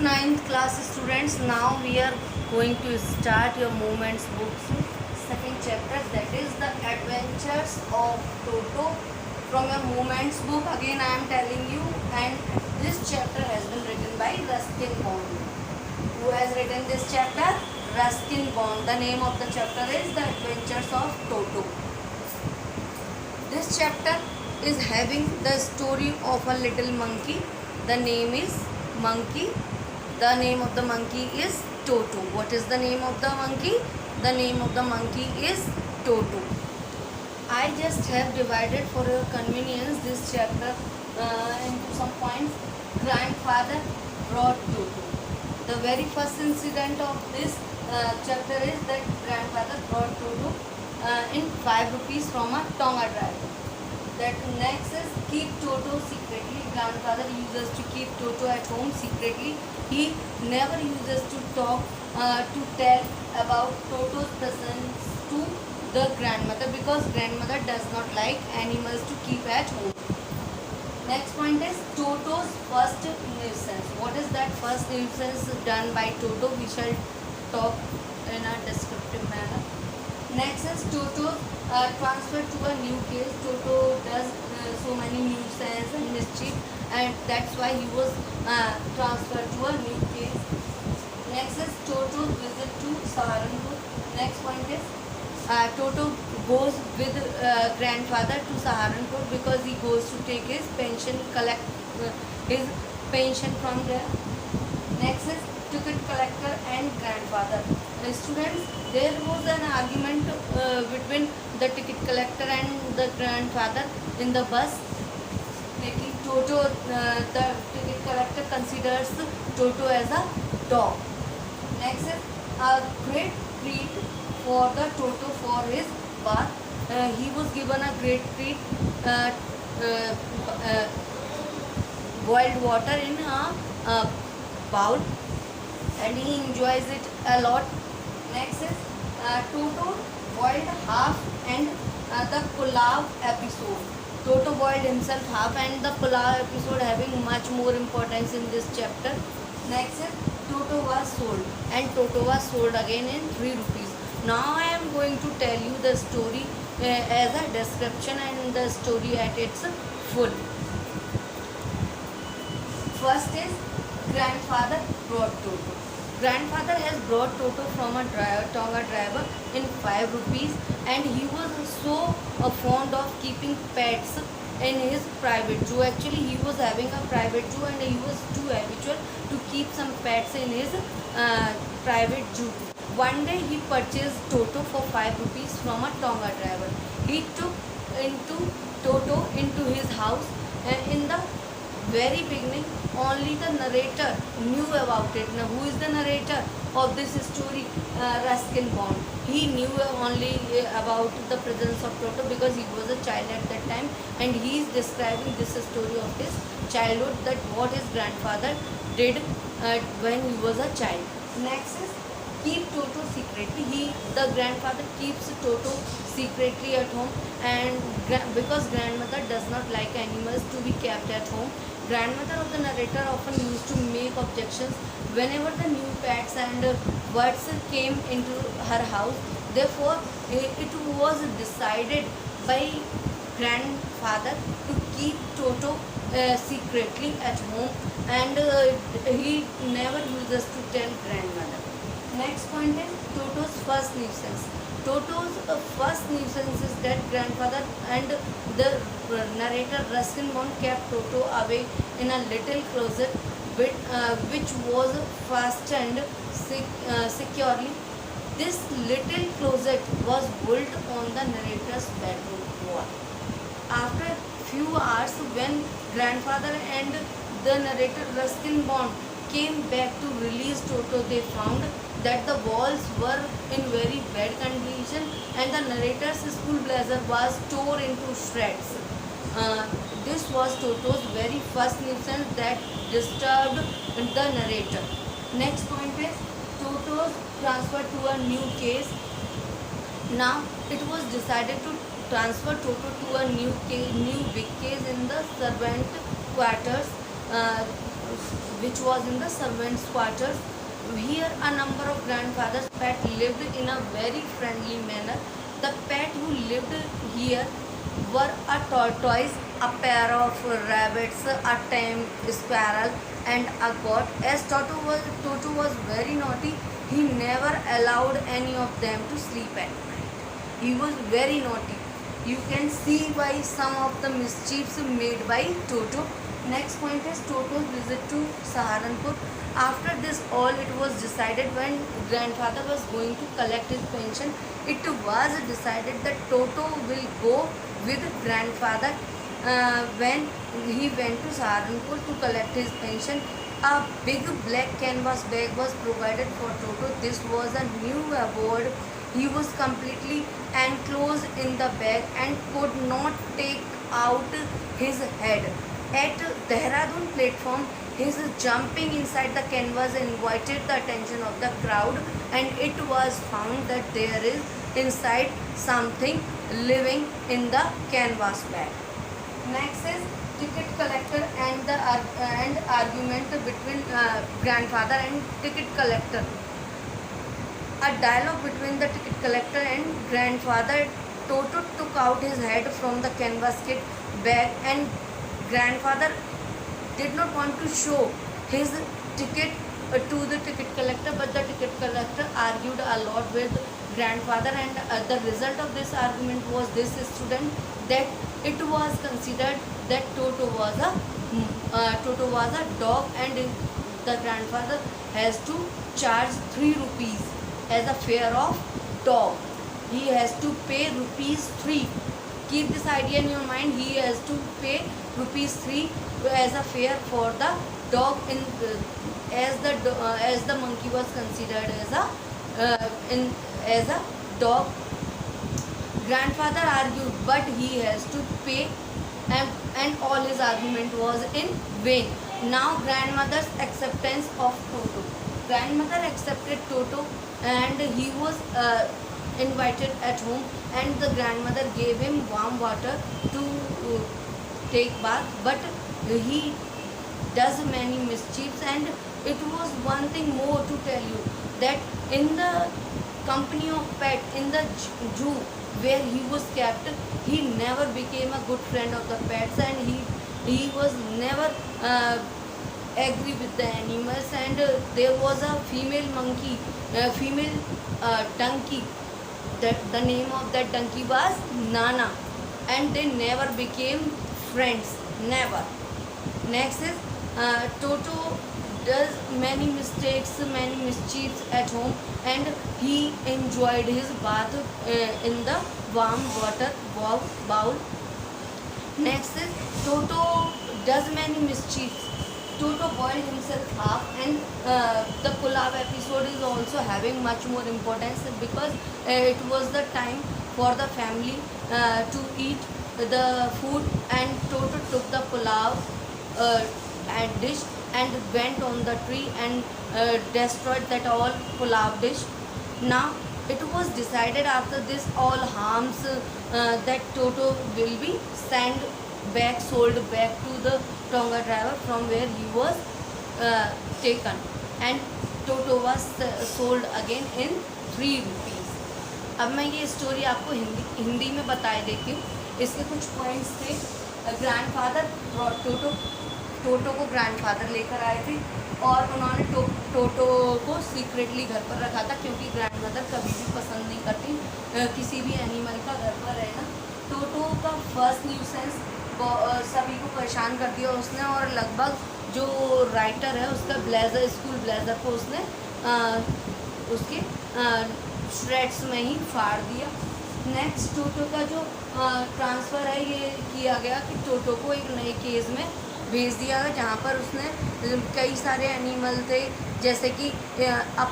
ninth class students. Now we are going to start your movements books second chapter, that is the adventures of Toto from your movements book. Again I am telling you, and this chapter has been written by Ruskin Bond. Who has written this chapter? Ruskin Bond. The name of the chapter is the adventures of Toto. This chapter is having the story of a little monkey. The name is Monkey. The name of the monkey is Toto. What is the name of the monkey? The name of the monkey is Toto. I just have divided for your convenience this chapter into some points. Grandfather brought Toto. The very first incident of this chapter is that grandfather brought Toto in 5 rupees from a Tonga driver. That next is keep Toto secretly. Grandfather uses to keep Toto at home secretly. He never uses to talk to tell about Toto's presence to the grandmother, because grandmother does not like animals to keep at home. Next point is Toto's first nuisance. What is that first nuisance done by Toto? We shall talk in a descriptive manner. Next is Toto transferred to a new case. Toto does so many nuisance and mischief, and that's why he was transferred to a new case. Next is Toto's visit to Saharanpur. Next point is Toto goes with grandfather to Saharanpur because he goes to take his pension, collect his pension from there. Next is ticket collector and grandfather. Students, there was an argument between the ticket collector and the grandfather in the bus. Taking Toto, the ticket collector considers Toto as a dog. Next is a great treat for the Toto for his bath. He was given a great treat, boiled water in a bowl, and he enjoys it a lot. Next is Toto boiled half and the pulao episode. Toto boiled himself half, and the pulao episode having much more importance in this chapter. Next is Toto was sold, and Toto was sold again in 3 rupees. Now I am going to tell you the story as a description and the story at its full. First is grandfather brought Toto. Grandfather has brought Toto from a Tonga driver in 5 rupees, and he was so fond of keeping pets in his private zoo. Actually, he was having a private zoo, and he was too habitual to keep some pets in his private zoo. One day he purchased Toto for 5 rupees from a Tonga driver. He took Toto into his house, and in the very beginning only the narrator knew about it. Now who is the narrator of this story? Ruskin Bond. He knew only about the presence of Toto because he was a child at that time, and he is describing this story of his childhood, that what his grandfather did when he was a child. Next is keep Toto secretly. The grandfather keeps Toto secretly at home, and because grandmother does not like animals to be kept at home, grandmother of the narrator often used to make objections whenever the new pets and birds came into her house. Therefore, it was decided by grandfather to keep Toto secretly at home, and he never uses to tell grandmother. Next point is Toto's first nuisance. Toto's first nuisance is that grandfather and the narrator Ruskin Bond kept Toto away in a little closet which was fastened securely. This little closet was built on the narrator's bedroom wall. After few hours, when grandfather and the narrator Ruskin Bond came back to release Toto, they found that the walls were in very bad condition, and the narrator's school blazer was torn into shreds. This was Toto's very first nuisance that disturbed the narrator. Next point is Toto's transfer to a new case. Now it was decided to transfer Toto to a new big case in the servant quarters. which was in the servants' quarters. Here, a number of grandfathers' pet lived in a very friendly manner. The pet who lived here were a tortoise, a pair of rabbits, a tame squirrel, and a goat. As Toto was very naughty, he never allowed any of them to sleep at night. He was very naughty. You can see by some of the mischiefs made by Toto. Next point is Toto's visit to Saharanpur. After this all, it was decided when grandfather was going to collect his pension, it was decided that Toto will go with grandfather when he went to Saharanpur to collect his pension. A big black canvas bag was provided for Toto. This was a new abode. He was completely enclosed in the bag and could not take out his head. At Dehradun platform, his jumping inside the canvas invited the attention of the crowd, and it was found that there is inside something living in the canvas bag. Next is ticket collector and the argument between grandfather and ticket collector. A dialogue between the ticket collector and grandfather. Toto took out his head from the canvas kit bag, and grandfather did not want to show his ticket to the ticket collector, but the ticket collector argued a lot with grandfather, and the result of this argument was this, student, that it was considered that Toto was a dog, and the grandfather has to charge 3 rupees as a fare of dog. He has to pay rupees 3. Keep this idea in your mind. He has to pay rupees 3 as a fare for the dog, as the monkey was considered as a dog. Grandfather argued, but he has to pay, and all his argument was in vain. Now grandmother's acceptance of Toto. Grandmother accepted Toto, and he was invited at home, and the grandmother gave him warm water to take bath, but he does many mischiefs. And it was one thing more to tell you, that in the company of pet, in the zoo where he was kept, he never became a good friend of the pets, and he was never agree with the animals. And there was a female monkey, female donkey. The name of that donkey was Nana, and they never became friends, never. Next is Toto does many mistakes, many mischiefs at home, and he enjoyed his bath in the warm water bowl. Next is Toto does many mischiefs. Toto boiled himself up, and the Pulav episode is also having much more importance, because it was the time for the family to eat the food, and Toto took the Pulav and dish and went on the tree and destroyed that all Pulav dish. Now it was decided after this all harms that Toto will be sold back to the Tonga driver from where he was taken, and Toto was sold again in 3 rupees. अब मैं ये story आपको हिंदी में बता देती हूँ. इसके कुछ पॉइंट्स थे. ग्रैंडफादर टोटो को ग्रैंडफादर लेकर आए थे, और उन्होंने टोटो को सीक्रेटली घर पर रखा था, क्योंकि ग्रैंडमदर कभी भी पसंद नहीं करती किसी भी एनिमल का घर पर रहना. टोटो का फर्स्ट न्यूसेंस सभी को परेशान कर दिया उसने, और लगभग जो राइटर है उसका ब्लेज़र, स्कूल ब्लेज़र को उसने उसके श्रेड्स में ही फाड़ दिया. नेक्स्ट टोटो का जो ट्रांसफ़र है ये किया गया कि टोटो को एक नए केज में भेज दिया गया, जहाँ पर उसने कई सारे एनिमल थे, जैसे कि a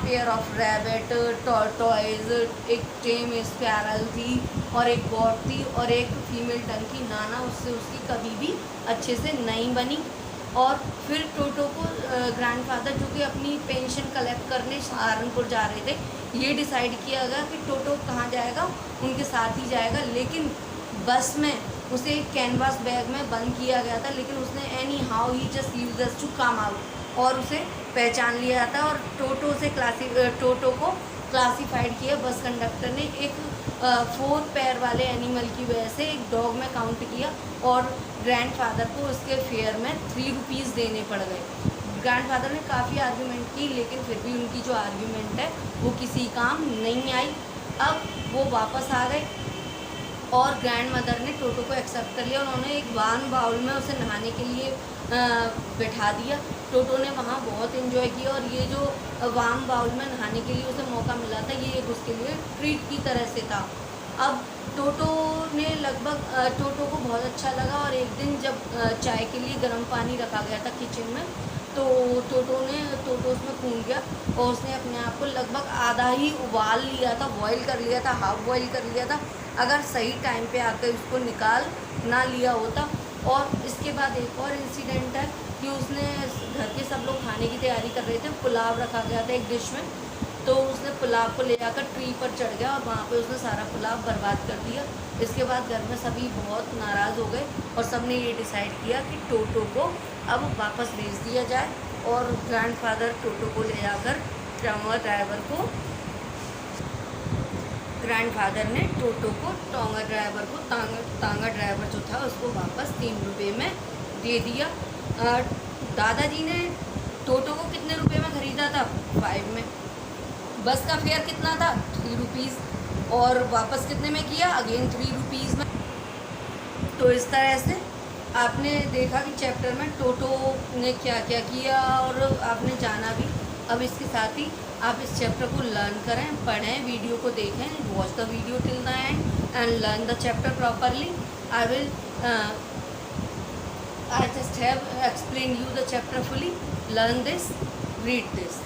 pair of rabbit, tortoise, एक टेम स्क्वैरल थी, और एक गॉट थी, और एक फीमेल डंकी नाना. उससे उसकी कभी भी अच्छे से नहीं बनी. और फिर टोटो को ग्रैंडफादर, जो कि अपनी पेंशन कलेक्ट करने सहारनपुर जा रहे थे, ये डिसाइड किया गया कि टोटो कहाँ जाएगा, उनके साथ ही जाएगा. लेकिन बस में उसे एक कैनवास बैग में बंद किया गया था, लेकिन उसने anyhow he just users to come out और उसे पहचान लिया था और टोटो को क्लासिफाइड किया। बस कंडक्टर ने एक 4 पैर वाले एनिमल की वजह से एक डॉग में काउंट किया और ग्रैंडफादर को उसके फेयर में 3 रुपीज़ देने पड़ गए। ग्रैंडफादर ने काफ़ी आर्ग्यूमेंट की, लेकिन फिर भी उनकी जो आर्ग्यूमेंट है वो किसी काम नहीं आई। अब वो वापस आ गए और ग्रैंड मदर ने टोटो को एक्सेप्ट कर लिया। उन्होंने एक वार्म बाउल में उसे नहाने के लिए बैठा दिया। टोटो ने वहाँ बहुत इन्जॉय किया और ये जो वार्म बाउल में नहाने के लिए उसे मौका मिला था, ये एक उसके लिए ट्रीट की तरह से था। अब टोटो को बहुत अच्छा लगा और एक दिन जब चाय के लिए गर्म पानी रखा गया था किचन में, तो टोटो उसमें कूद गया और उसने अपने आप को लगभग आधा ही उबाल लिया था, बॉईल कर लिया था, हाफ बॉईल कर लिया था, अगर सही टाइम पे आकर उसको निकाल ना लिया होता। और इसके बाद एक और इंसिडेंट है कि उसने घर के सब लोग खाने की तैयारी कर रहे थे, पुलाव रखा गया था एक डिश में, तो उसने पुलाव को ले जाकर ट्री पर चढ़ गया और वहाँ पे उसने सारा पुलाव बर्बाद कर दिया। इसके बाद घर में सभी बहुत नाराज़ हो गए और सब ने ये डिसाइड किया कि टोटो को अब वापस भेज दिया जाए और ग्रैंडफादर टोटो को ले जाकर ग्रैंडफादर ने टोटो को तांगा ड्राइवर जो था उसको वापस 3 रुपये में दे दिया। दादाजी ने टोटो को कितने रुपए में ख़रीदा था? 5 में। बस का फेयर कितना था? 3 रुपीज़। और वापस कितने में किया? अगेन 3 रुपीज़ में। तो इस तरह से आपने देखा कि चैप्टर में टोटो ने क्या क्या किया और आपने जाना भी। अब इसके साथ ही आप इस चैप्टर को लर्न करें, पढ़ें, वीडियो को देखें, watch the video till the end and learn the chapter properly. I just have explained you the chapter fully. Learn this, read this.